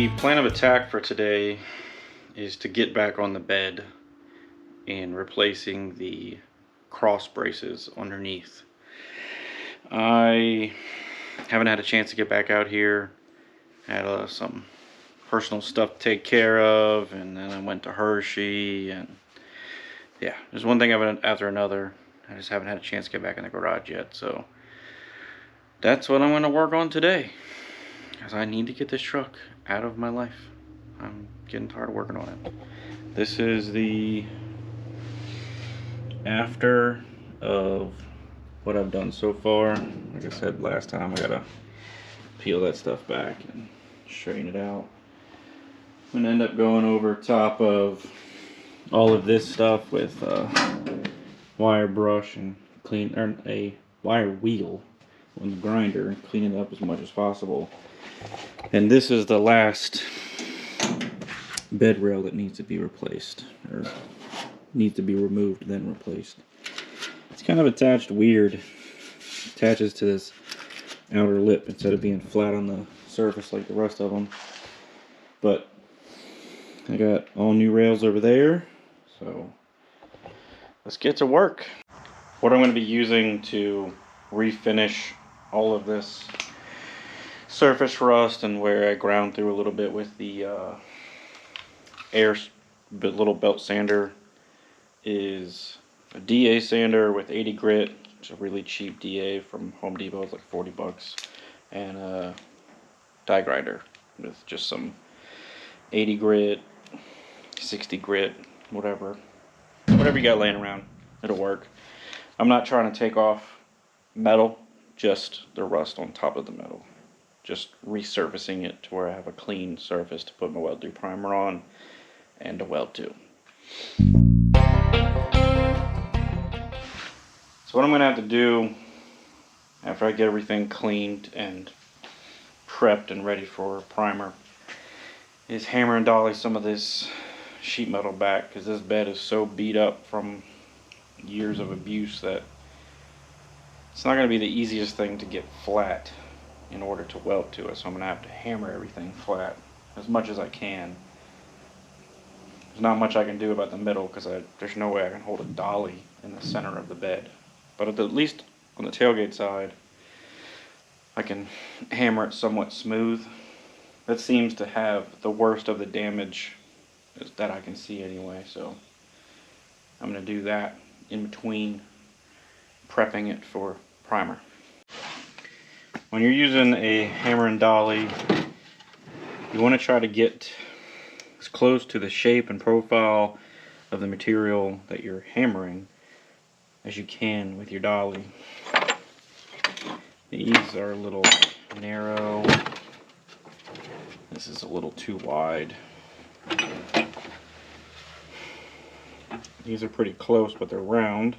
The plan of attack for today is to get back on the bed and replacing the cross braces underneath. I haven't had a chance to get back out here. I had some personal stuff to take care of, and then I went to Hershey, and yeah, there's one thing after another. I just haven't had a chance to get back in the garage yet, so that's what I'm going to work on today, because I need to get this truck out of my life. I'm getting tired of working on it. This is the after of what I've done so far. Like I said last time, I gotta peel that stuff back and straighten it out. I'm gonna end up going over top of all of this stuff with a wire brush and a wire wheel on the grinder and clean it up as much as possible. And this is the last bed rail that needs to be replaced, or needs to be removed then replaced. It's kind of attached weird. It attaches to this outer lip instead of being flat on the surface like the rest of them. But I got all new rails over there, so let's get to work. What I'm going to be using to refinish all of this surface rust, and where I ground through a little bit with the little belt sander, is a DA sander with 80 grit, which is a really cheap DA from Home Depot. It's like 40 bucks, and a die grinder with just some 80 grit, 60 grit, whatever you got laying around, it'll work. I'm not trying to take off metal, just the rust on top of the metal. Just resurfacing it to where I have a clean surface to put my weld through primer on and to weld to. So what I'm going to have to do after I get everything cleaned and prepped and ready for primer is hammer and dolly some of this sheet metal back, because this bed is so beat up from years of abuse that it's not going to be the easiest thing to get flat in order to weld to it. So I'm going to have to hammer everything flat as much as I can. There's not much I can do about the middle, because there's no way I can hold a dolly in the center of the bed. But at least on the tailgate side, I can hammer it somewhat smooth. That seems to have the worst of the damage that I can see anyway, so I'm going to do that in between prepping it for primer. When you're using a hammer and dolly, you want to try to get as close to the shape and profile of the material that you're hammering as you can with your dolly. These are a little narrow. This is a little too wide. These are pretty close, but they're round.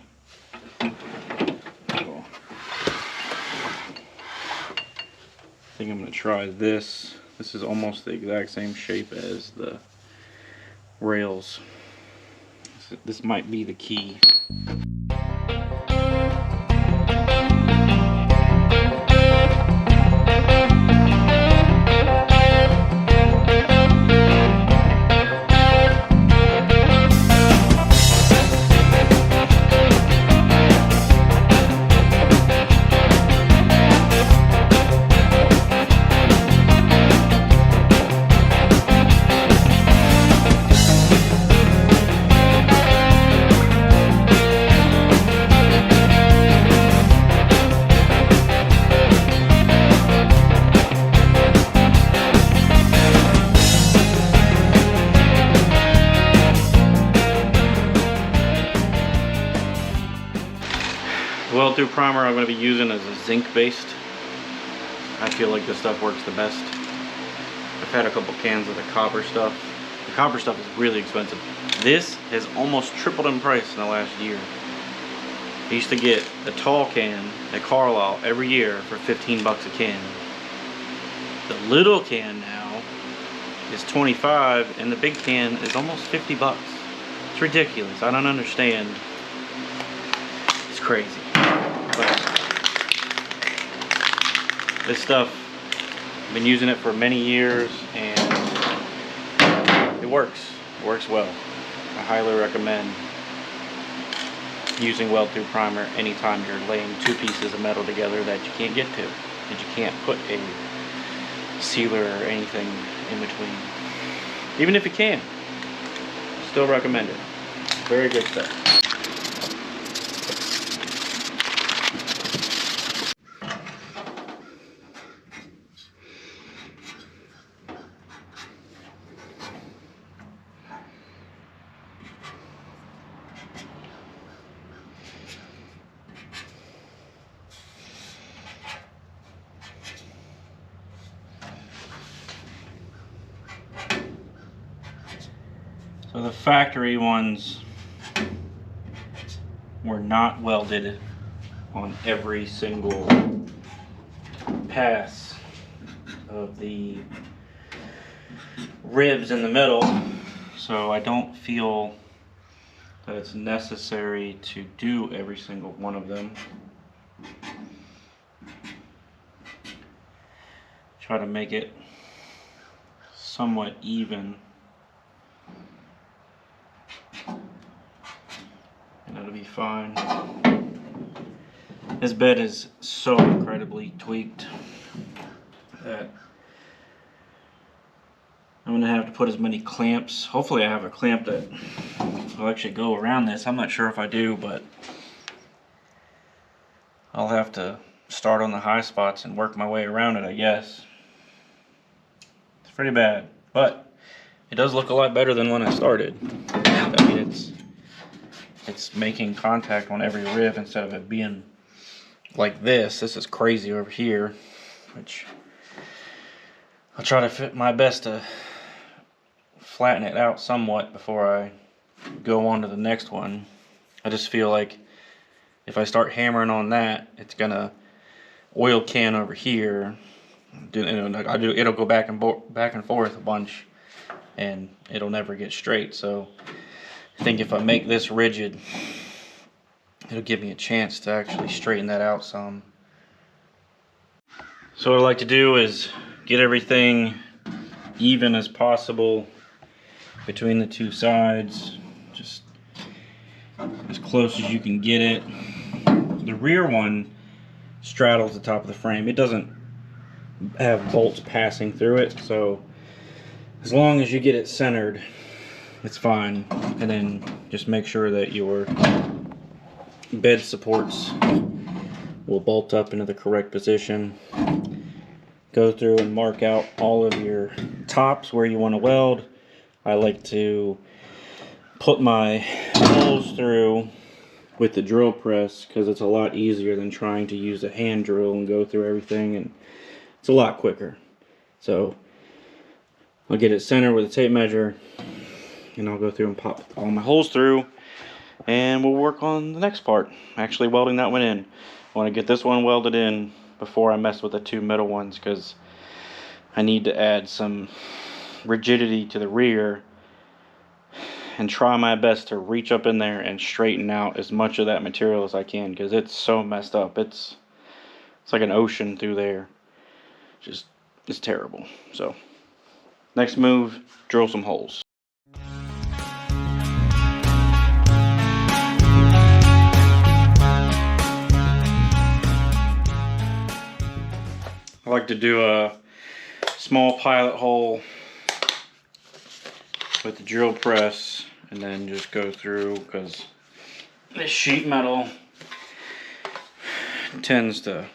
I think I'm going to try this. This is almost the exact same shape as the rails. This might be the key. Weld through primer I'm going to be using is a zinc based. I feel like this stuff works the best. I've had a couple cans of the copper stuff. The copper stuff is really expensive. This has almost tripled in price in the last year. I used to get the tall can at Carlisle every year for 15 bucks a can. The little can now is 25, and the big can is almost 50 bucks. It's ridiculous. I don't understand. It's crazy. But this stuff, I've been using it for many years, and works. It works well. I highly recommend using weld-through primer anytime you're laying two pieces of metal together that you can't get to, that you can't put a sealer or anything in between. Even if you can, still recommend it. Very good stuff. So the factory ones were not welded on every single pass of the ribs in the middle, so I don't feel that it's necessary to do every single one of them. Try to make it somewhat even, and it'll be fine. This bed is so incredibly tweaked that I'm gonna have to put as many clamps. Hopefully I have a clamp that will actually go around this. I'm not sure if I do, but I'll have to start on the high spots and work my way around it, I guess. It's pretty bad, but it does look a lot better than when I started. I mean, it's making contact on every rib instead of it being like this. This is crazy over here, which I'll try to fit my best to flatten it out somewhat before I go on to the next one. I just feel like if I start hammering on that, it's gonna oil can over here. It'll go back and forth a bunch, and it'll never get straight. So I think if I make this rigid, it'll give me a chance to actually straighten that out some. So what I like to do is get everything even as possible between the two sides, just as close as you can get it. The rear one straddles the top of the frame. It doesn't have bolts passing through it, so as long as you get it centered, it's fine. And then just make sure that your bed supports will bolt up into the correct position. Go through and mark out all of your tops where you want to weld. I like to put my holes through with the drill press because it's a lot easier than trying to use a hand drill and go through everything, and it's a lot quicker. So I'll get it centered with a tape measure, and I'll go through and pop all my holes through, and we'll work on the next part, actually welding that one in. I want to get this one welded in before I mess with the two middle ones, because I need to add some rigidity to the rear and try my best to reach up in there and straighten out as much of that material as I can, because it's so messed up. It's like an ocean through there. It's terrible. So next move, drill some holes. I like to do a small pilot hole with the drill press and then just go through, because this sheet metal tends to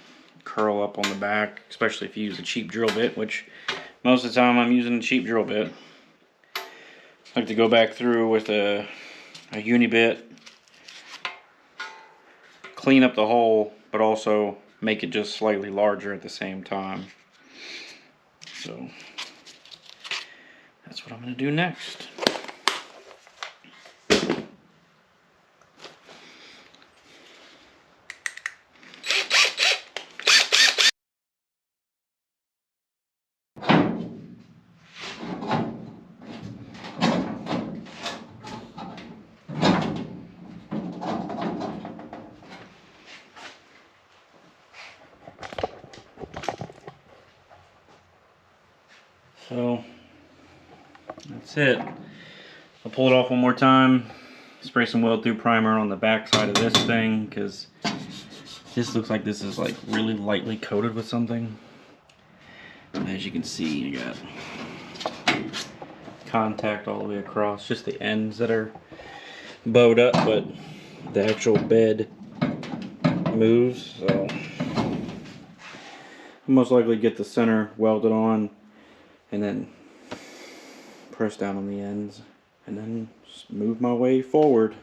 curl up on the back, especially if you use a cheap drill bit, which most of the time I'm using a cheap drill bit. I like to go back through with a uni bit, clean up the hole, but also make it just slightly larger at the same time. So that's what I'm going to do next. So that's it. I'll pull it off one more time, spray some weld through primer on the back side of this thing, because this looks like this is like really lightly coated with something. And as you can see, you got contact all the way across, just the ends that are bowed up, but the actual bed moves. So I'll most likely get the center welded on and then press down on the ends and then just move my way forward.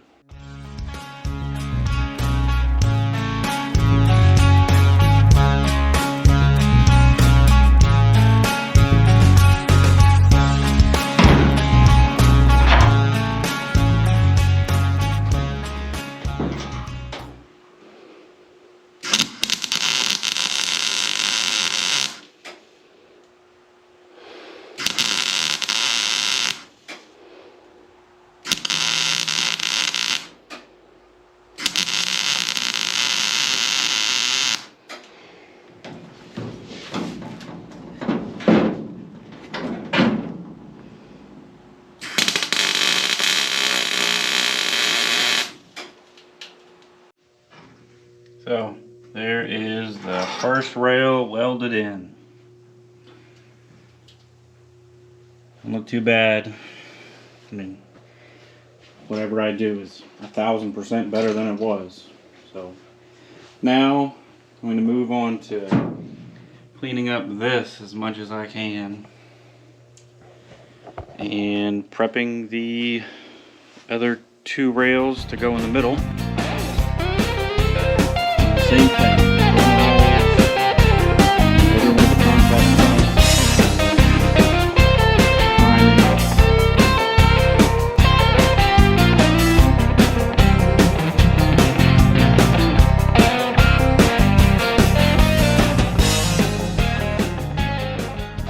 So there is the first rail welded in. Doesn't look too bad. I mean, whatever I do is 1000% better than it was. So now I'm going to move on to cleaning up this as much as I can and prepping the other 2 rails to go in the middle. Same thing.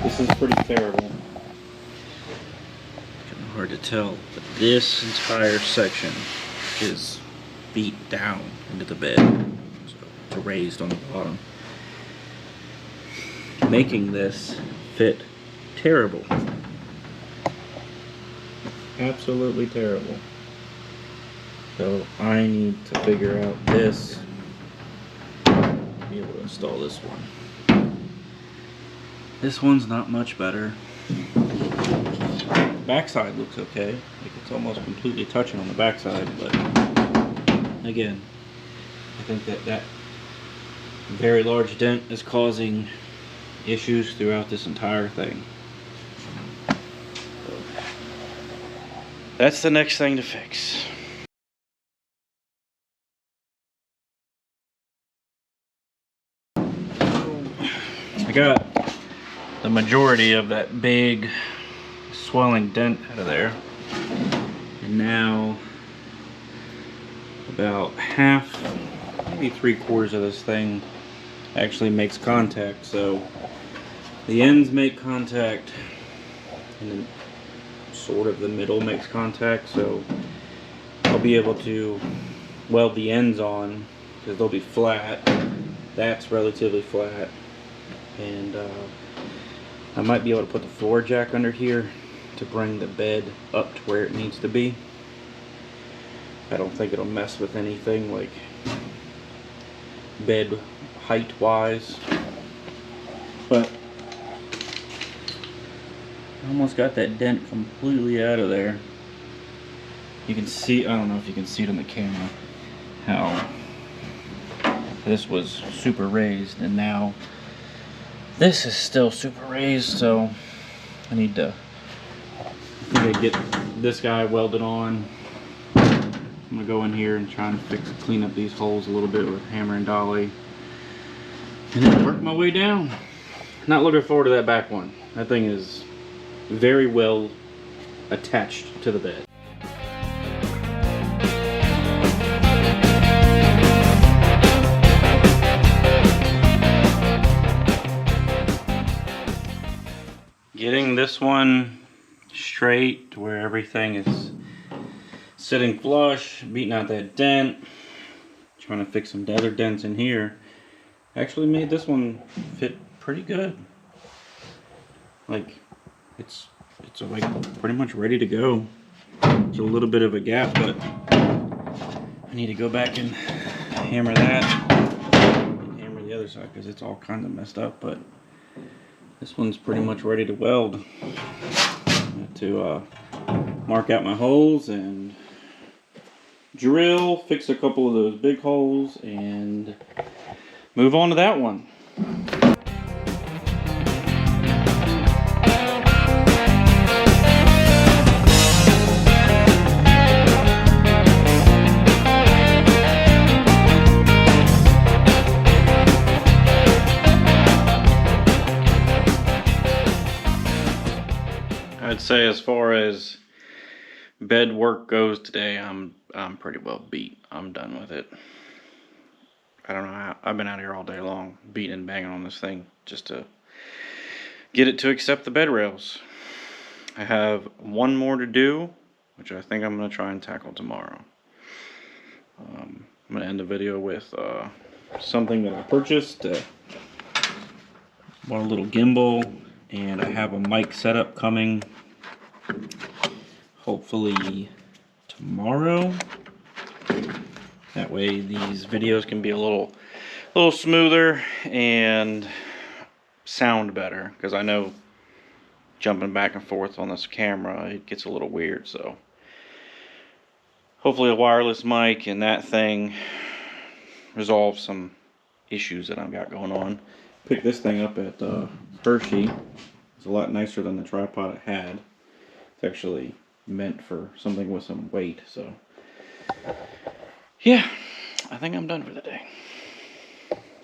This is pretty terrible. Kind of hard to tell, but this entire section is beat down into the bed. So it's raised on the bottom, making this fit terrible. Absolutely terrible. So I need to figure out this, be able to install this one. This one's not much better. Backside looks okay. Like it's almost completely touching on the backside, but again, I think that very large dent is causing issues throughout this entire thing. So that's the next thing to fix. I got the majority of that big swelling dent out of there, and now about half, maybe 3/4 of this thing actually makes contact. So the ends make contact and then sort of the middle makes contact, so I'll be able to weld the ends on because they'll be flat. That's relatively flat, and I might be able to put the floor jack under here to bring the bed up to where it needs to be. I don't think it'll mess with anything like bed height wise, but I almost got that dent completely out of there. You can see, I don't know if you can see it on the camera, how this was super raised and now this is still super raised. So I need to get this guy welded on. I'm gonna go in here and try and clean up these holes a little bit with hammer and dolly, and then work my way down. Not looking forward to that back one. That thing is very well attached to the bed. Getting this one straight to where everything is sitting flush, beating out that dent, trying to fix some other dents in here, actually made this one fit pretty good. Like it's like pretty much ready to go. There's a little bit of a gap, but I need to go back and hammer that and hammer the other side because it's all kind of messed up. But this one's pretty much ready to weld. I have to mark out my holes and drill, fix a couple of those big holes, and move on to that one. I'd say as far as bed work goes today, I'm pretty well beat. I'm done with it. I don't know how, I've been out here all day long beating and banging on this thing just to get it to accept the bed rails. I have one more to do, which I think I'm going to try and tackle tomorrow. I'm going to end the video with something that I purchased. Bought a little gimbal, and I have a mic setup coming hopefully tomorrow. That way these videos can be a little smoother and sound better, because I know jumping back and forth on this camera, it gets a little weird. So hopefully a wireless mic and that thing resolve some issues that I've got going on. Picked this thing up at Hershey. It's a lot nicer than the tripod it had. It's actually meant for something with some weight. So yeah, I think I'm done for the day.